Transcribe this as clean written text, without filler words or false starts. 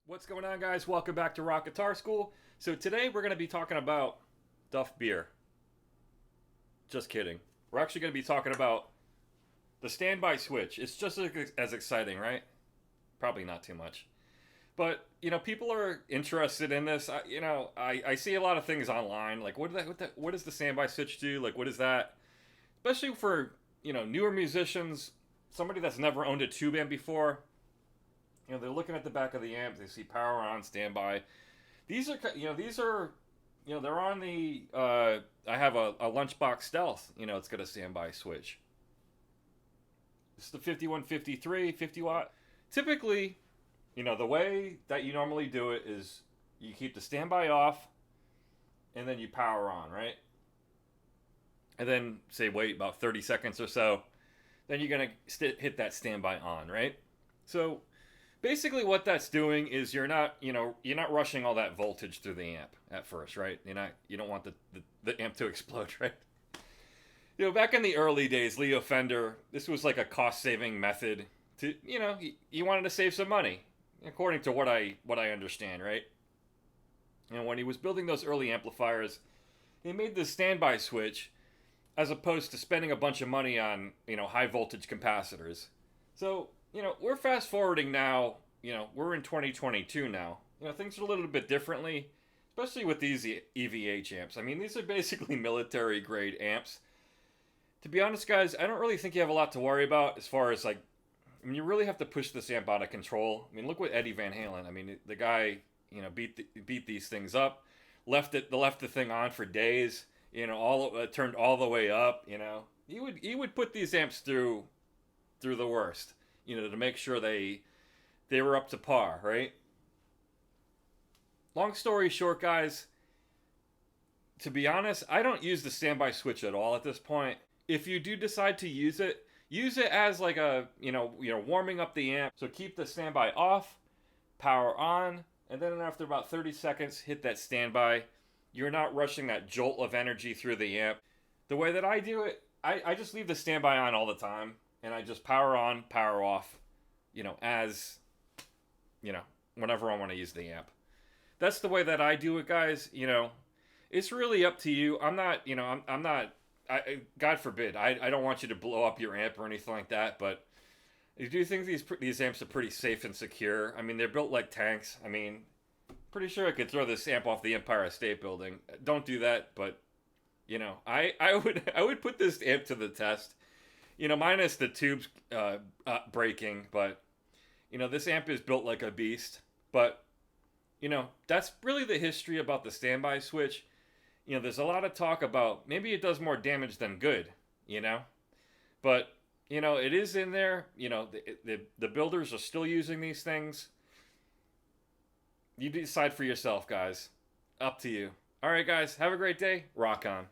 What's going on, guys? Welcome back to Rock Guitar School. So today we're going to be talking about Duff Beer. Just kidding. We're actually going to be talking about the standby switch. It's just as exciting, right? Probably not too much. But, people are interested in this. I see a lot of things online. Like, what does the standby switch do? Like, what is that? Especially for, newer musicians, somebody that's never owned a tube amp before. They're looking at the back of the amp. They see power on, standby. These are, they're on the. I have a Lunchbox Stealth. It's got a standby switch. This is the 5153, 50 watt. Typically, the way that you normally do it is you keep the standby off, and then you power on, right? And then say wait about 30 seconds or so. Then you're gonna hit that standby on, right? So basically what that's doing is you're not rushing all that voltage through the amp at first, right? You don't want the amp to explode, right? Back in the early days, Leo Fender, this was like a cost-saving method to, you wanted to save some money, according to what I understand, right? When he was building those early amplifiers, he made this standby switch as opposed to spending a bunch of money on, high voltage capacitors. So, we're fast forwarding now, we're in 2022 now. Things are a little bit differently, especially with these EVH amps. I mean, these are basically military grade amps. To be honest, guys, I don't really think you have a lot to worry about as far as you really have to push this amp out of control. I mean, look what Eddie Van Halen. I mean, the guy, beat these things up, left the thing on for days. Turned all the way up. He would put these amps through the worst. To make sure they were up to par, right? Long story short, guys, to be honest, I don't use the standby switch at all at this point. If you do decide to use it as like a, warming up the amp. So keep the standby off, power on, and then after about 30 seconds, hit that standby. You're not rushing that jolt of energy through the amp. The way that I do it, I just leave the standby on all the time. And I just power on, power off, whenever I want to use the amp. That's the way that I do it, guys. It's really up to you. I'm not, I'm not, God forbid, I don't want you to blow up your amp or anything like that, but I do think these amps are pretty safe and secure. I mean, they're built like tanks. I mean, pretty sure I could throw this amp off the Empire State Building. Don't do that, but, I would put this amp to the test. Minus the tubes breaking, but, this amp is built like a beast. But, that's really the history about the standby switch. There's a lot of talk about maybe it does more damage than good, But, it is in there. The builders are still using these things. You decide for yourself, guys. Up to you. All right, guys, have a great day. Rock on.